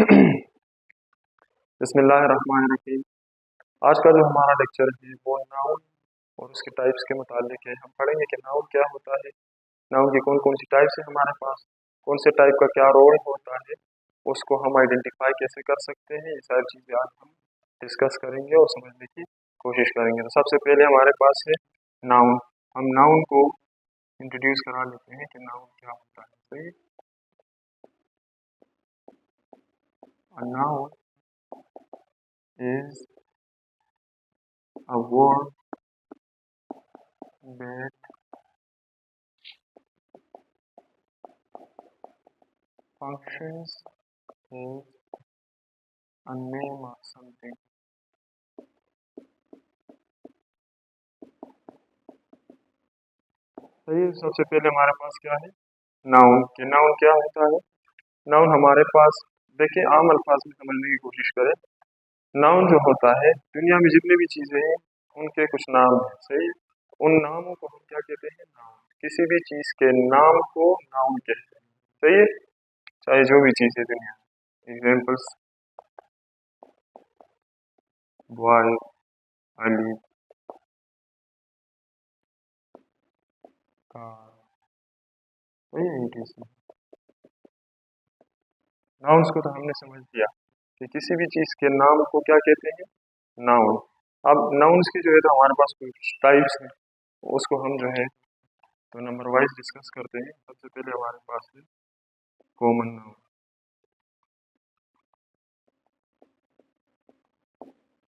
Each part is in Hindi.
बिस्मिल्लाहिर्रहमानिर्रहीम। आज का जो हमारा लेक्चर है वो नाउन और उसके टाइप्स के मुतालिक है। हम पढ़ेंगे कि नाउन क्या होता है, नाउन की कौन कौन सी टाइप्स है हमारे पास, कौन से टाइप का क्या रोल होता है, उसको हम आइडेंटिफाई कैसे कर सकते हैं। ये सारी चीज़ें आज हम डिस्कस करेंगे और समझने की कोशिश करेंगे। तो सबसे पहले हमारे पास है नाउन। हम नाउन को इंट्रोड्यूस करा लेते हैं कि नाउन क्या होता है। सही, noun is a word that functions as a name of something. सही, सबसे पहले हमारे पास क्या है नाउन। कि नाउन क्या होता है। नाउन हमारे पास, देखिए आम अल्फाज में समझने की कोशिश करें। नाउन जो होता है, दुनिया में जितनी भी चीजें हैं उनके कुछ नाम हैं। सही, उन नामों को हम क्या कहते हैं, नाउन। किसी भी चीज के नाम को नाउन कहते हैं। सही है, चाहे जो भी चीज है दुनिया में। एग्जाम्पल्स, बॉय, अली, कार, वही है। नाउन्स को तो हमने समझ लिया कि किसी भी चीज के नाम को क्या कहते हैं, नाउन। अब नाउन्स की जो है तो हमारे पास कुछ टाइप्स हैं, उसको हम जो है तो नंबर वाइज डिस्कस करते हैं। सबसे पहले हमारे पास है कॉमन नाउन।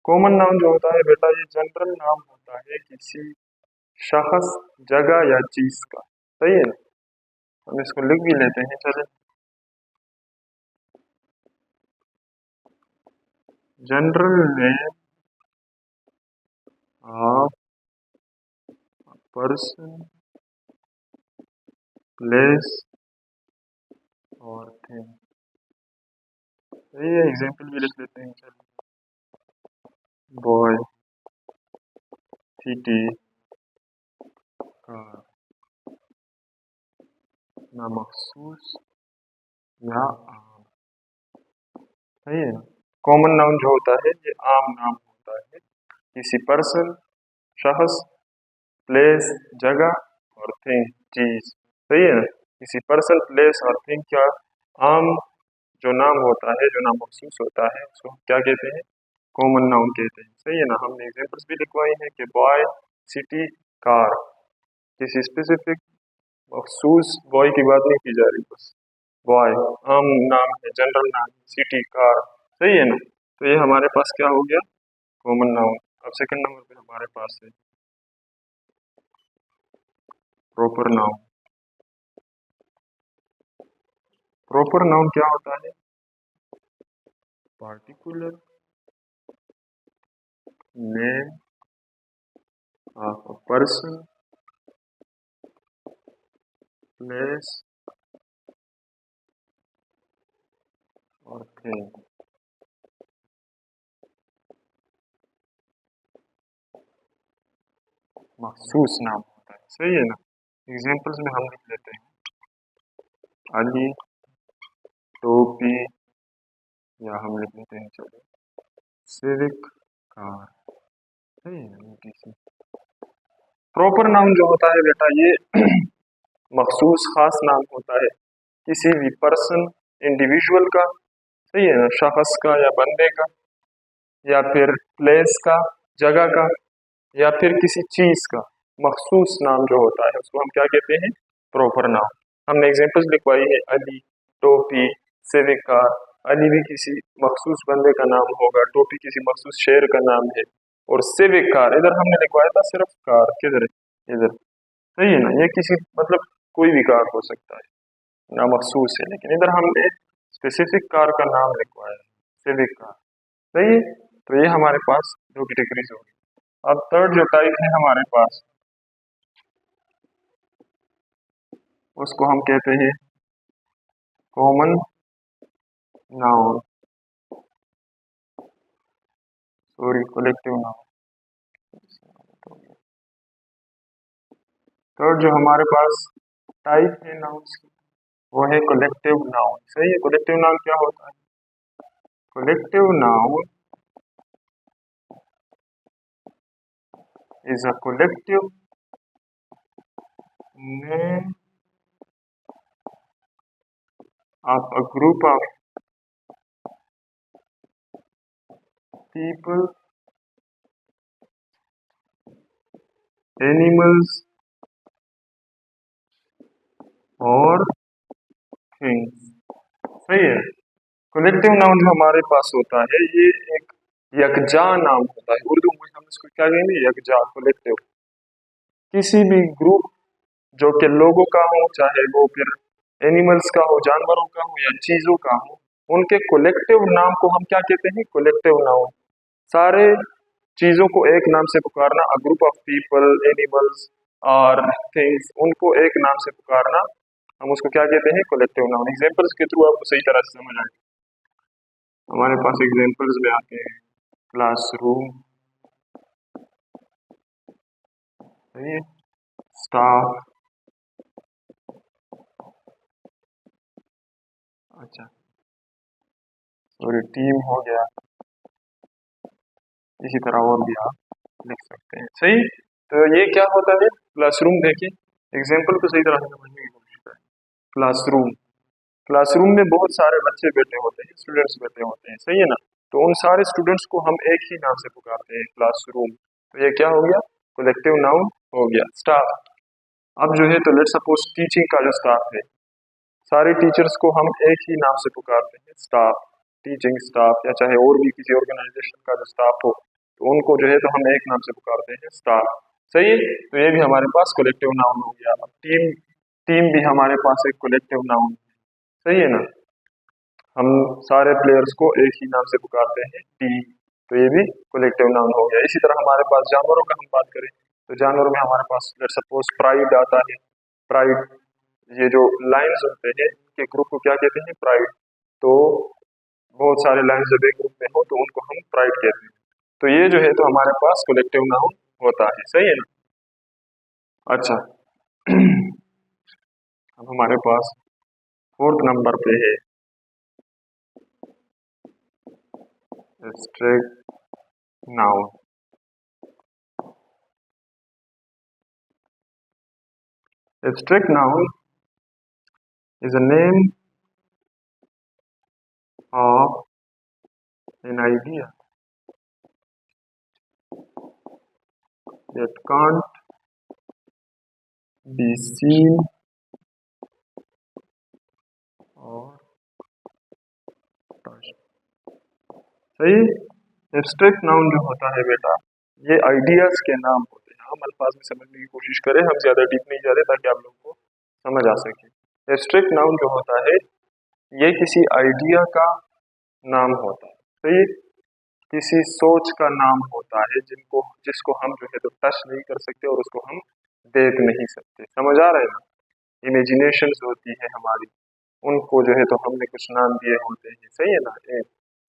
कॉमन नाउन जो होता है बेटा, ये जनरल नाम होता है किसी शख्स, जगह या चीज का। सही है ना, हम इसको लिख भी लेते हैं। चले, general name of person, place और थिंग। ये एग्जाम्पल भी लिख लेते हैं। चलिए, बॉय, सिटी, कार, ना मखसूस या आम। सही है ना। कॉमन नाउन जो होता है ये आम नाम होता है किसी पर्सन, शख्स, प्लेस, जगह और थिंग, चीज। सही है ना, किसी पर्सन, प्लेस और थिंग का आम जो नाम होता है, जो नाम मखसूस होता है, उसको हम क्या कहते हैं, कॉमन नाउन कहते हैं। सही है ना। हमने एग्जाम्पल्स भी लिखवाई हैं कि बॉय, सिटी, कार। किसी स्पेसिफिक मखसूस बॉय की बात नहीं की जा रही, बस बॉय आम नाम है, जनरल नाम, सिटी, कार। सही है ना। तो ये हमारे पास क्या हो गया, कॉमन नाउन। अब सेकंड नंबर पे हमारे पास है प्रॉपर नाउन। प्रॉपर नाउन क्या होता है, particular name of a person, place और थिंग। मखसूस नाम होता है। सही है ना। एग्जाम्पल्स में हम लिख लेते हैं अली, टोपी, या हम लिख लेते हैं चलो सिविक कार। सही है ना। प्रॉपर नाउन जो होता है बेटा, ये मखसूस खास नाम होता है किसी भी पर्सन, इंडिविजुअल का। सही है ना, शख्स का या बंदे का, या फिर प्लेस का, जगह का, या फिर किसी चीज का मखसूस नाम जो होता है उसको हम क्या कहते हैं, प्रॉपर नाउन। हमने एग्जांपल्स लिखवाई है अली, टोपी, सिविक कार। अली भी किसी मखसूस बंदे का नाम होगा, टोपी किसी मखसूस शहर का नाम है, और सिविक कार इधर हमने लिखवाया था सिर्फ कार। किधर है, इधर। सही है ना, ये किसी मतलब कोई भी कार हो सकता है, ना मखसूस है, लेकिन इधर हमने स्पेसिफिक कार का नाम लिखवाया है, सिविक कार। सही है। तो ये हमारे पास दो कैटेगरीज होगी। अब थर्ड जो टाइप है हमारे पास, उसको हम कहते हैं common noun, sorry collective noun. Third जो हमारे पास टाइप है नाउन्स की, वो है कलेक्टिव नाउन। सही है, कलेक्टिव नाउन क्या होता है, collective noun is a collective name of a group of people, animals और things। सही है। कलेक्टिव नाउन जो हमारे पास होता है ये एक यकजा नाम होता है। उर्दू में हम इसको क्या कहेंगे? यकजा, कलेक्टिव। किसी भी ग्रुप जो कि लोगों का हो, चाहे वो फिर एनिमल्स का हो, जानवरों का हो या चीजों का हो, उनके कलेक्टिव नाम को हम क्या कहते हैं? Collective noun. सारे चीजों को एक नाम से पुकारना, a group of people, animals और थिंग्स, उनको एक नाम से पुकारना, हम उसको क्या कहते हैं? Collective noun. एग्जांपल्स के थ्रू आपको सही तरह से समझ आए। हमारे पास एग्जांपल्स में आते हैं क्लासरूम, सही है, स्टाफ, अच्छा सॉरी टीम हो गया, इसी तरह और भी आप लिख सकते हैं। सही। तो ये क्या होता है? क्लासरूम। देखिए एग्जाम्पल को सही तरह से समझने की कोशिश करें। क्लासरूम, क्लासरूम में बहुत सारे बच्चे बैठे होते हैं, स्टूडेंट्स बैठे होते हैं, सही है ना? तो उन सारे स्टूडेंट्स को हम एक ही नाम से पुकारते हैं, क्लासरूम। तो ये क्या हो गया? कलेक्टिव नाउन हो गया। स्टाफ, अब जो है तो लेट्स सपोज टीचिंग का जो स्टाफ है, सारे टीचर्स को हम एक ही नाम से पुकारते हैं, स्टाफ, टीचिंग स्टाफ, या चाहे और भी किसी ऑर्गेनाइजेशन का जो स्टाफ हो तो उनको जो है तो हम एक नाम से पुकारते हैं, स्टाफ। सही है। तो ये भी हमारे पास कलेक्टिव नाउन हो गया। अब टीम, टीम भी हमारे पास एक कलेक्टिव नाउन है, सही है ना? हम सारे प्लेयर्स को एक ही नाम से पुकारते हैं, टीम। तो ये भी कलेक्टिव नाउन हो गया। इसी तरह हमारे पास जानवरों का हम बात करें तो जानवरों में हमारे पास लेट्स सपोज प्राइड आता है। प्राइड, ये जो लाइन्स होते हैं इनके ग्रुप को क्या कहते हैं? प्राइड। तो बहुत सारे लाइन्स जब एक ग्रुप में हो तो उनको हम प्राइड कहते हैं। तो ये जो है तो हमारे पास कलेक्टिव नाउन होता है, सही है ना? अच्छा अब हमारे पास फोर्थ नंबर पे है abstract noun. Abstract noun is a name of an idea that can't be seen or touched। सही। एब्स्ट्रैक्ट नाउन जो होता है बेटा, ये आइडियाज के नाम होते हैं। हम अल्फाज में समझने की कोशिश करें, हम ज्यादा डीप नहीं जा रहे ताकि आप लोगों को समझ आ सके। एब्स्ट्रैक्ट नाउन जो होता है ये किसी आइडिया का नाम होता है, सही। किसी सोच का नाम होता है जिसको हम जो है तो टच नहीं कर सकते और उसको हम देख नहीं सकते। समझ आ रहा है ना? इमेजिनेशंस होती है हमारी, उनको जो है तो हमने कुछ नाम दिए होते हैं, सही है ना?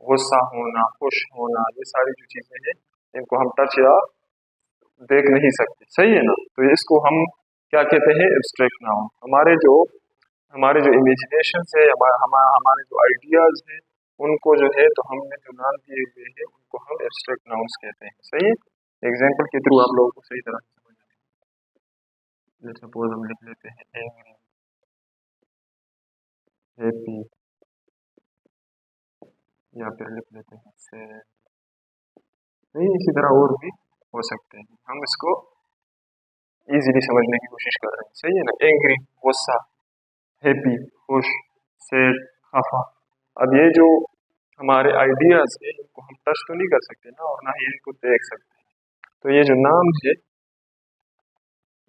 गुस्सा होना, खुश होना, ये सारी जो चीजें हैं इनको हम टच या देख नहीं सकते, सही है ना? तो इसको हम क्या कहते हैं? Abstract noun. हमारे जो इमेजिनेशन है, हमारे जो आइडियाज हैं, उनको जो है तो हमने जो नाम दिए हुए हैं उनको हम एब्स्ट्रैक्ट नाउन्स कहते हैं, सही है। एग्जाम्पल के थ्रू आप लोगों को सही तरह से समझ आएगा। जैसे सपोज हम लिख लेते हैं एंग्री, हैप्पी, या फिर लिख लेते हैं सैड। नहीं, इसी तरह और भी हो सकते हैं। हम इसको इजीली समझने की कोशिश कर रहे हैं, सही है ना? एंग्री गुस्सा, हैप्पी खुश, सैड खफा। अब ये जो हमारे आइडियाज है इनको हम टच तो नहीं कर सकते ना, और ना ही इनको देख सकते। तो ये जो नाम है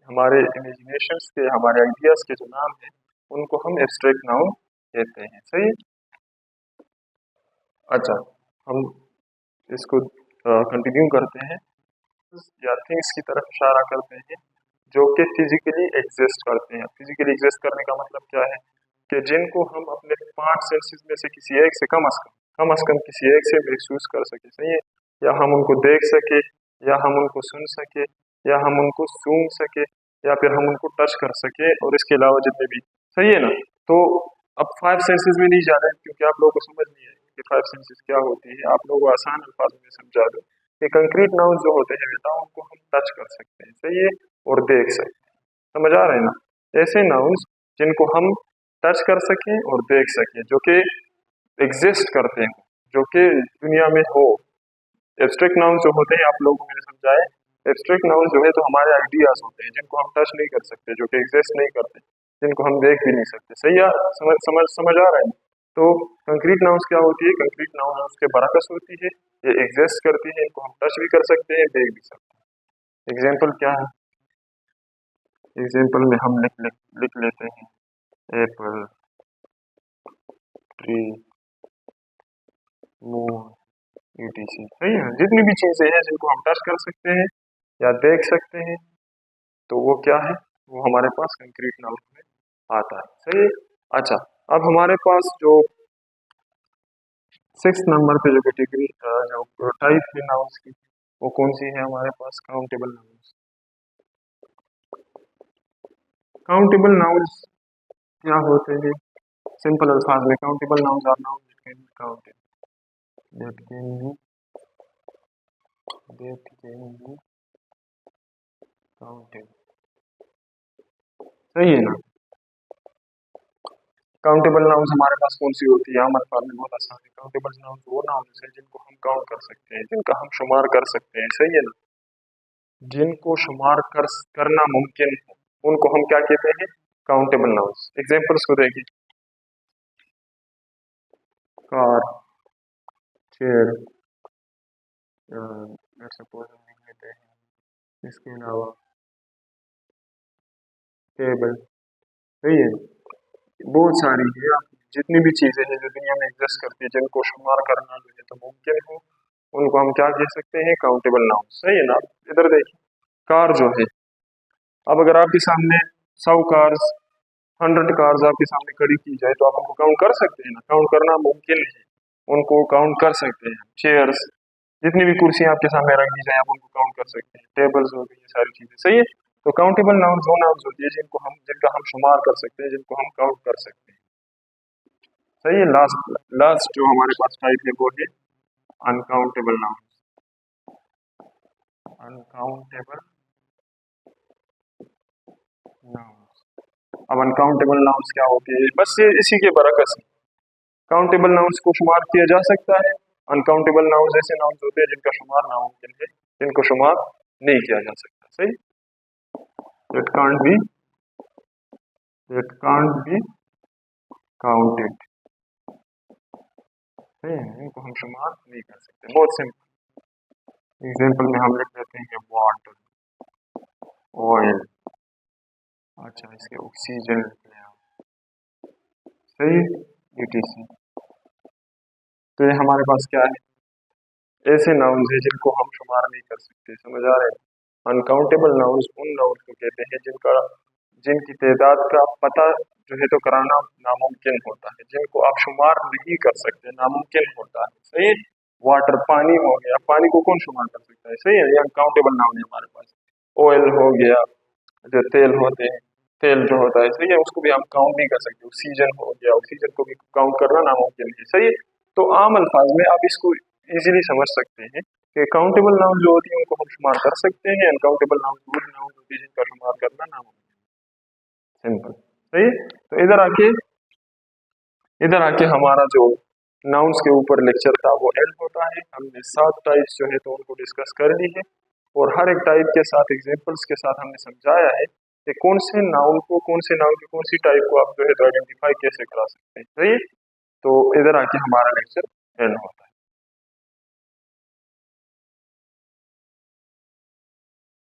हमारे इमेजिनेशंस के, हमारे आइडियाज के जो नाम है उनको हम एब्स्ट्रैक्ट नाउन कहते हैं, सही। अच्छा, हम इसको कंटिन्यू करते हैं या थिंग्स की तरफ इशारा करते हैं जो कि फिजिकली एग्जिस्ट करते हैं। फिजिकली एग्जिस्ट करने का मतलब क्या है? कि जिनको हम अपने 5 सेंसेस में से किसी एक से कम अज कम किसी एक से महसूस कर सके, सही है। या हम उनको देख सके, या हम उनको सुन सके, या हम उनको सूंघ सके, या फिर हम उनको टच कर सके, और इसके अलावा जितने भी, सही है ना? तो अब 5 सेंसेस में नहीं जा रहे हैं क्योंकि आप लोगों को समझ नहीं आएगी। कि फाइव सेंसेस क्या होती है, आप लोगों को आसान अल्फाज में समझा दूं कि कंक्रीट नाउन जो होते हैं बेटा उनको हम टच कर सकते हैं, सही है, और देख सकते हैं, समझ आ रहे हैं ना। ऐसे नाउन्स जिनको हम टच कर सकें और देख सकें, जो कि एग्जिस्ट करते हैं, जो कि दुनिया में हो। एब्स्ट्रैक्ट नाउन जो होते हैं आप लोगों को मैंने समझाया, एब्स्ट्रैक्ट नाउन जो है तो हमारे आइडियाज होते हैं जिनको हम टच नहीं कर सकते, जो कि एग्जिस्ट नहीं करते, जिनको हम देख भी नहीं सकते, सही है, समझ आ रहा है। तो कंक्रीट नाउन्स क्या होती है, कंक्रीट नाउन के बरकस होती है, ये एग्जिस्ट करती है, इनको हम टच भी कर सकते हैं, देख भी सकते हैं। एग्जाम्पल क्या है, एग्जाम्पल में हम लिख लेते हैं एप्पल, ट्री, मून, ईटीसी, सही है। जितनी भी चीजें हैं जिनको हम टच कर सकते हैं या देख सकते हैं, तो वो क्या है, वो हमारे पास कंक्रीट नाउन में आता है, सही है। अच्छा, अब हमारे पास जो 6 नंबर पे जो कैटेगरी जो टाइप है नाउन्स की, वो कौन सी है हमारे पास, काउंटेबल नाउन्स। काउंटेबल नाउन्स क्या होते हैं, सिंपल अल्फाज में countable nouns are noun that can be counted, that can be counted, सही है ना। काउंटेबल नाउन्स हमारे पास कौन सी होती है, हमारे पास में बहुत आसान है। काउंटेबल नाउन्स वो नाउन्स है जिनको हम काउंट कर सकते हैं, जिनका हम शुमार कर सकते हैं, सही है ना। जिनको शुमार करना मुमकिन है उनको हम क्या कहते हैं, काउंटेबल नाउन्स। एग्जांपल्स को देखिए, कार, चेयर, सपोज हम लिख लेते हैं, इसके अलावा टेबल, सही है, बहुत सारी है। आप जितनी भी चीजें हैं जो दुनिया में एग्जिस्ट करती है जिनको शुमार करना जो है तो मुमकिन हो, उनको हम क्या कह सकते हैं, काउंटेबल नाउन, सही है ना। इधर देखिए, कार जो है, अब अगर आपके सामने 100 कार्स, 100 कार्स आपके सामने खड़ी की जाए तो आप उनको काउंट कर सकते हैं ना, काउंट करना मुमकिन है, उनको काउंट कर सकते हैं। चेयर्स, जितनी भी कुर्सियां आपके सामने रख दी जाए आप उनको काउंट कर सकते हैं, टेबल्स हो गई, ये सारी चीजें, सही है। तो काउंटेबल नाउन वो नाउन होती है जिनका हम शुमार कर सकते हैं, जिनको हम काउंट कर सकते हैं, सही है। लास्ट जो हमारे पास टाइप है वो है अनकाउंटेबल नाउन, अनकाउंटेबल नाउन्स। अब अनकाउंटेबल नाउन्स क्या होती है, बस ये इसी के बरकस है। काउंटेबल नाउन्स को शुमार किया जा सकता है, अनकाउंटेबल नाउन्स ऐसे नाउन्स होते हैं जिनका शुमार नामुमकिन है, जिनको शुमार नहीं किया जा सकता, सही। इट कांट बी काउंटेड, सही है, इनको हम शुमार नहीं कर सकते, बहुत सिंपल। एग्जाम्पल में हम लिख देते हैं वाटर, ऑयल, अच्छा इसके ऑक्सीजन लिख लिया, सही, ईटीसी। तो ये हमारे पास क्या है, ऐसे नाउन्स है जिनको हम शुमार नहीं कर सकते, समझ आ रहे हैं। अनकाउंटेबल नाउन्स उन नाउन्स को कहते हैं जिनकी तादाद का पता जो है तो कराना नामुमकिन होता है, जिनको आप शुमार नहीं कर सकते, नामुमकिन होता है, सही। वाटर, पानी हो गया, पानी को कौन शुमार कर सकता है, सही है, ये अनकाउंटेबल नाउन है हमारे पास। ऑयल हो गया, जो तेल होते हैं, तेल जो होता है, सही है, उसको भी हम काउंट नहीं कर सकते। ऑक्सीजन हो गया, ऑक्सीजन को भी काउंट करना नामुमकिन है, सही है। तो आम अल्फाज में आप इसको इजीली समझ सकते हैं कि काउंटेबल नाउन जो होती है उनको हम शुमार कर सकते हैं, अनकाउंटेबल नाउन वो नाउन होती है जिनका शुमार करना नामुमकिन, सिंपल, सही। तो इधर आके हमारा जो नाउन्स के ऊपर लेक्चर था वो एंड होता है। हमने 7 टाइप्स जो है तो उनको डिस्कस कर ली है, और हर एक टाइप के साथ एग्जांपल्स के साथ हमने समझाया है कि कौन से नाउन की कौन सी टाइप को आप जो है तो आइडेंटिफाई कैसे करा सकते हैं, सही। तो इधर आके हमारा लेक्चर एंड होता है।